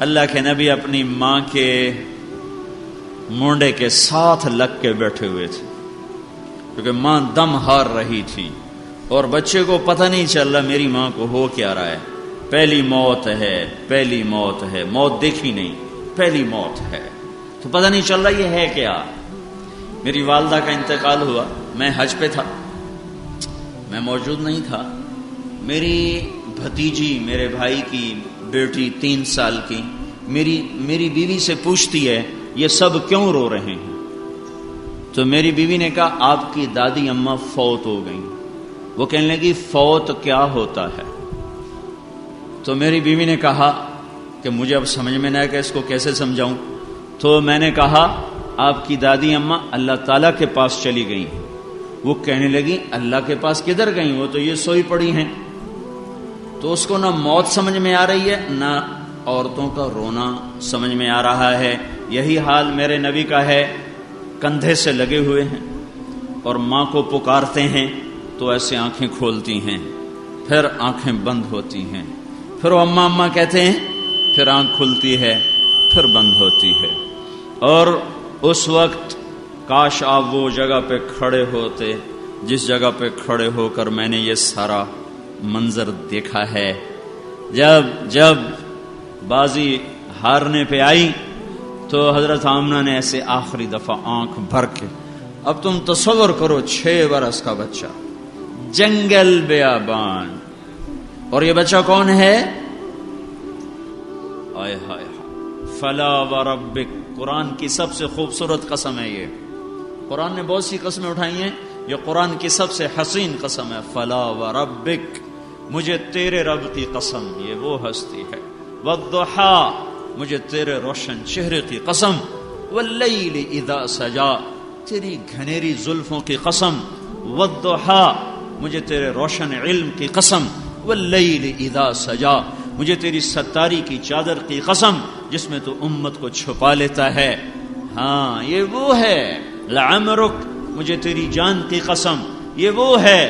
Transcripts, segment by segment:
اللہ کے نبی اپنی ماں کے مونڈے کے ساتھ لگ کے بیٹھے ہوئے تھے کیونکہ ماں دم ہار رہی تھی اور بچے کو پتہ نہیں چل رہا میری ماں کو ہو کیا رہا ہے. پہلی موت ہے، پہلی موت ہے، موت دیکھی نہیں، پہلی موت ہے تو پتہ نہیں چل رہا یہ ہے کیا. میری والدہ کا انتقال ہوا، میں حج پہ تھا، میں موجود نہیں تھا. میری بھتیجی میرے بھائی کی بیٹی 3 سال کی میری بیوی سے پوچھتی ہے یہ سب کیوں رو رہے ہیں؟ تو میری بیوی نے کہا آپ کی دادی اماں فوت ہو گئیں. وہ کہنے لگی فوت کیا ہوتا ہے؟ تو میری بیوی نے کہا کہ مجھے اب سمجھ میں نہ آیا کہ اس کو کیسے سمجھاؤں. تو میں نے کہا آپ کی دادی اماں اللہ تعالیٰ کے پاس چلی گئی ہیں. وہ کہنے لگی اللہ کے پاس کدھر گئیں، وہ تو یہ سوئی پڑی ہیں. تو اس کو نہ موت سمجھ میں آ رہی ہے نہ عورتوں کا رونا سمجھ میں آ رہا ہے. یہی حال میرے نبی کا ہے، کندھے سے لگے ہوئے ہیں اور ماں کو پکارتے ہیں تو ایسے آنکھیں کھولتی ہیں، پھر آنکھیں بند ہوتی ہیں، پھر وہ اماں اماں کہتے ہیں، پھر آنکھ کھلتی ہے، پھر بند ہوتی ہے. اور اس وقت کاش آپ وہ جگہ پہ کھڑے ہوتے جس جگہ پہ کھڑے ہو کر میں نے یہ سارا منظر دیکھا ہے. جب بازی ہارنے پہ آئی تو حضرت آمنہ نے ایسے آخری دفعہ آنکھ بھر کے، اب تم تصور کرو 6 برس کا بچہ، جنگل بیابان، اور یہ بچہ کون ہے؟ آئے ہائے فلا وربک، قرآن کی سب سے خوبصورت قسم ہے یہ. قرآن نے بہت سی قسمیں اٹھائی ہیں، یہ قرآن کی سب سے حسین قسم ہے. فلا وربک، مجھے تیرے رب کی قسم، یہ وہ ہستی ہے. والضحی، مجھے تیرے روشن چہرے کی قسم. واللیل اذا سجا، تیری گھنیری زلفوں کی قسم. والضحی، مجھے تیرے روشن علم کی قسم. واللیل اذا سجا، مجھے تیری ستاری کی چادر کی قسم جس میں تو امت کو چھپا لیتا ہے. ہاں یہ وہ ہے. لعمرک، مجھے تیری جان کی قسم، یہ وہ ہے.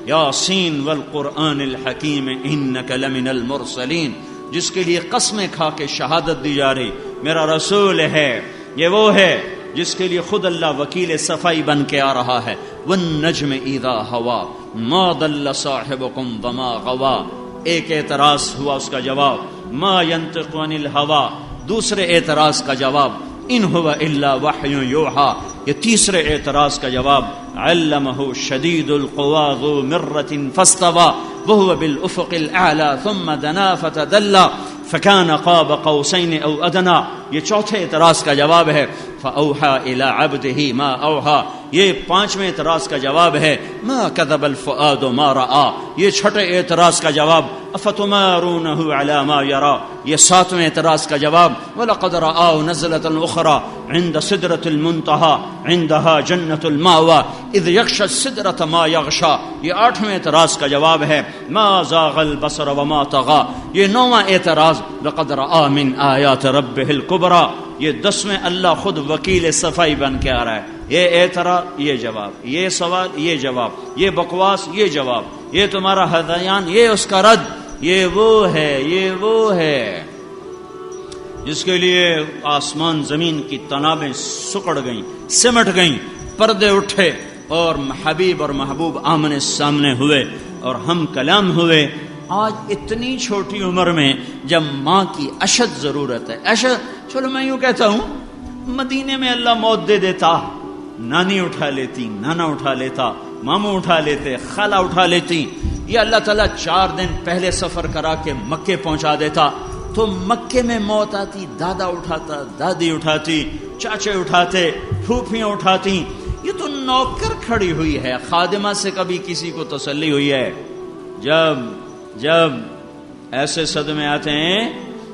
یاسین والقرآن الحکیم انک لمن المرسلین، جس کے لیے قسمیں کھا کے شہادت دی جا رہی میرا رسول ہے. یہ وہ ہے جس کے لیے خود اللہ وکیل صفائی بن کے آ رہا ہے. والنجم اذا ہوا ما ضل صاحبکم وما غوا، ایک اعتراض ہوا، اس کا جواب ما ینطق عن الہوا، دوسرے اعتراض کا جواب ان هو الا وحی یوحا، یہ تیسرے اعتراض کا جواب علمہ شدید القوا ذو مرۃ فاستوى وهو بالافق الاعلى ثم دنا فتدلى فكان قاب قوسين او ادنى، یہ چوتھے اعتراض کا جواب ہے. فاوحى الى عبده ما اوحى، یہ 5ویں اعتراض کا جواب ہے. ما كذب الفؤاد ما راى، یہ 6ٹھے اعتراض کا جواب افتمارونه على ما يرى، یہ 7ویں اعتراض کا جواب ولقد رآه نزلة اخرى عند سدرة المنتهى عندها جنة المأوى اذ يغشى السدرة ما يغشى، یہ 8ویں اعتراض کا جواب ہے. ما زاغ البصر وما طغى، یہ 9واں اعتراض لقد رآ من آیات ربه الكبرى، یہ 10ویں اللہ خود وکیل صفائی بن کے آ رہا ہے. یہ اعتراض، یہ جواب، یہ سوال، یہ جواب، یہ بکواس، یہ جواب، یہ تمہارا ہذیان، یہ اس کا رد. یہ وہ ہے، یہ وہ ہے جس کے لیے آسمان زمین کی تنابیں سکڑ گئیں، سمٹ گئیں، پردے اٹھے اور حبیب اور محبوب آمنے سامنے ہوئے اور ہم کلام ہوئے. آج اتنی چھوٹی عمر میں جب ماں کی اشد ضرورت ہے، اشد، چلو میں یوں کہتا ہوں مدینے میں اللہ موت دے دیتا، نانی اٹھا لیتی، نانا اٹھا لیتا، ماموں اٹھا لیتے، خالہ اٹھا لیتی، یا اللہ تعالیٰ 4 دن پہلے سفر کرا کے مکے پہنچا دیتا تو مکے میں موت آتی، دادا اٹھاتا، دادی اٹھاتی، چاچے اٹھاتے، پھوپھیاں اٹھاتی. یہ تو نوکر کھڑی ہوئی ہے، خادمہ سے کبھی کسی کو تسلی ہوئی ہے؟ جب ایسے صدمے آتے ہیں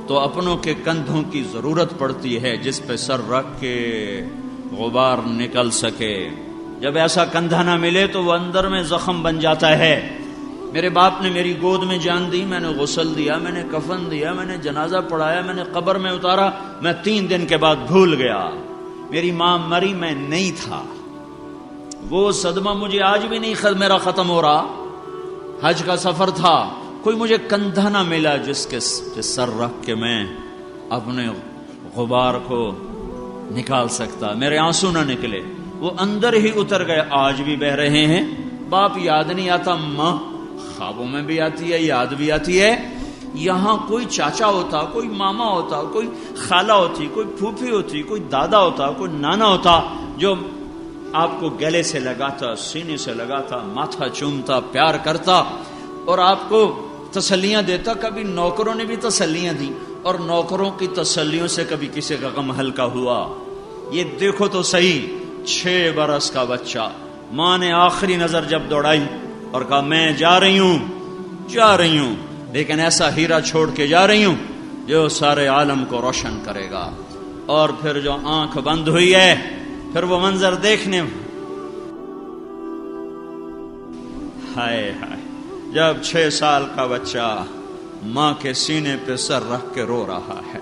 تو اپنوں کے کندھوں کی ضرورت پڑتی ہے جس پہ سر رکھ کے غبار نکل سکے. جب ایسا کندھا نہ ملے تو وہ اندر میں زخم بن جاتا ہے. میرے باپ نے میری گود میں جان دی، میں نے غسل دیا، میں نے کفن دیا، میں نے جنازہ پڑھایا، میں نے قبر میں اتارا، میں 3 دن کے بعد بھول گیا. میری ماں مری، میں نہیں تھا. وہ صدمہ مجھے آج بھی نہیں میرا ختم ہو رہا. حج کا سفر تھا، کوئی مجھے کندھا نہ ملا جس کے سر رکھ کے میں اپنے غبار کو نکال سکتا، میرے آنسو نہ نکلے، وہ اندر ہی اتر گئے، آج بھی بہ رہے ہیں۔ باپ یاد نہیں آتا، ماں خوابوں میں بھی آتی ہے، یاد بھی آتی ہے۔ یہاں کوئی چاچا ہوتا، کوئی ماما ہوتا، کوئی خالہ ہوتی، کوئی پھوپھی ہوتی، کوئی دادا ہوتا، کوئی نانا ہوتا، جو آپ کو گلے سے لگاتا، سینے سے لگاتا، ماتھا چومتا، پیار کرتا اور آپ کو تسلیاں دیتا۔ کبھی نوکروں نے بھی تسلیاں دی، اور نوکروں کی تسلیوں سے کبھی کسی کا غم ہلکا ہوا؟ یہ دیکھو تو صحیح، 6 برس کا بچہ، ماں نے آخری نظر جب دوڑائی اور کہا میں جا رہی ہوں، لیکن ایسا ہیرا چھوڑ کے جا رہی ہوں جو سارے عالم کو روشن کرے گا۔ اور پھر جو آنکھ بند ہوئی ہے، پھر وہ منظر دیکھنے، ہائے ہائے، جب 6 سال کا بچہ ماں کے سینے پہ سر رکھ کے رو رہا ہے،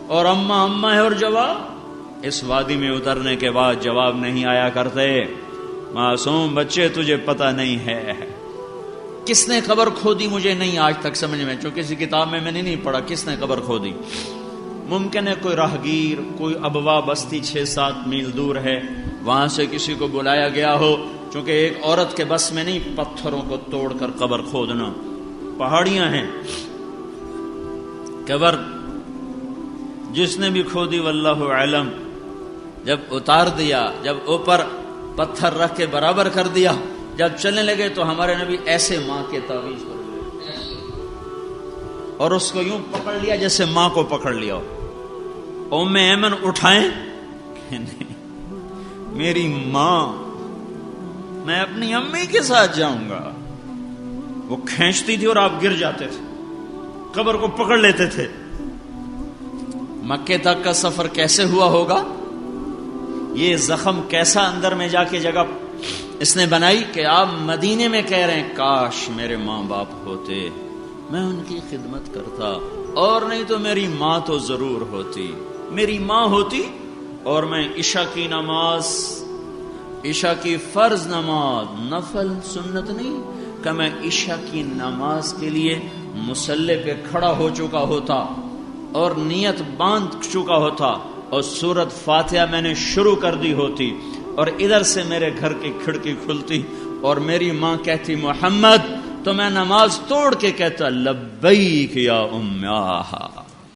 اور اماں ہے، اور جواب اس وادی میں اترنے کے بعد جواب نہیں آیا کرتے۔ معصوم بچے تجھے پتہ نہیں ہے کس نے قبر کھودی، مجھے نہیں آج تک سمجھ میں، چونکہ کسی کتاب میں نے نہیں پڑھا کس نے قبر کھودی۔ ممکن ہے کوئی راہگیر، کوئی ابوا بستی 6-7 میل دور ہے، وہاں سے کسی کو بلایا گیا ہو، چونکہ ایک عورت کے بس میں نہیں پتھروں کو توڑ کر قبر کھودنا، پہاڑیاں ہیں۔ قبر جس نے بھی کھودی واللہ علم، جب اتار دیا، جب اوپر پتھر رکھ کے برابر کر دیا، جب چلنے لگے تو ہمارے نبی ایسے ماں کے تعویذ پر گئے اور اس کو یوں پکڑ لیا جیسے ماں کو پکڑ لیا۔ ام ایمن اٹھائیں کہ نہیں، میری ماں، میں اپنی امی کے ساتھ جاؤں گا۔ وہ کھینچتی تھی اور آپ گر جاتے تھے، قبر کو پکڑ لیتے تھے۔ مکے تک کا سفر کیسے ہوا ہوگا؟ یہ زخم کیسا اندر میں جا کے جگہ اس نے بنائی کہ آپ مدینے میں کہہ رہے ہیں کاش میرے ماں باپ ہوتے، میں ان کی خدمت کرتا، اور نہیں تو میری ماں تو ضرور ہوتی، میری ماں ہوتی، اور میں عشاء کی نماز، عشاء کی فرض نماز، نفل سنت نہیں، کہ میں عشاء کی نماز کے لیے مصلی پہ کھڑا ہو چکا ہوتا اور نیت باندھ چکا ہوتا، اور سورت فاتحہ میں نے شروع کر دی ہوتی، اور ادھر سے میرے گھر کی کھڑکی کھلتی اور میری ماں کہتی محمد، تو میں نماز توڑ کے کہتا لبیک یا ام آہا۔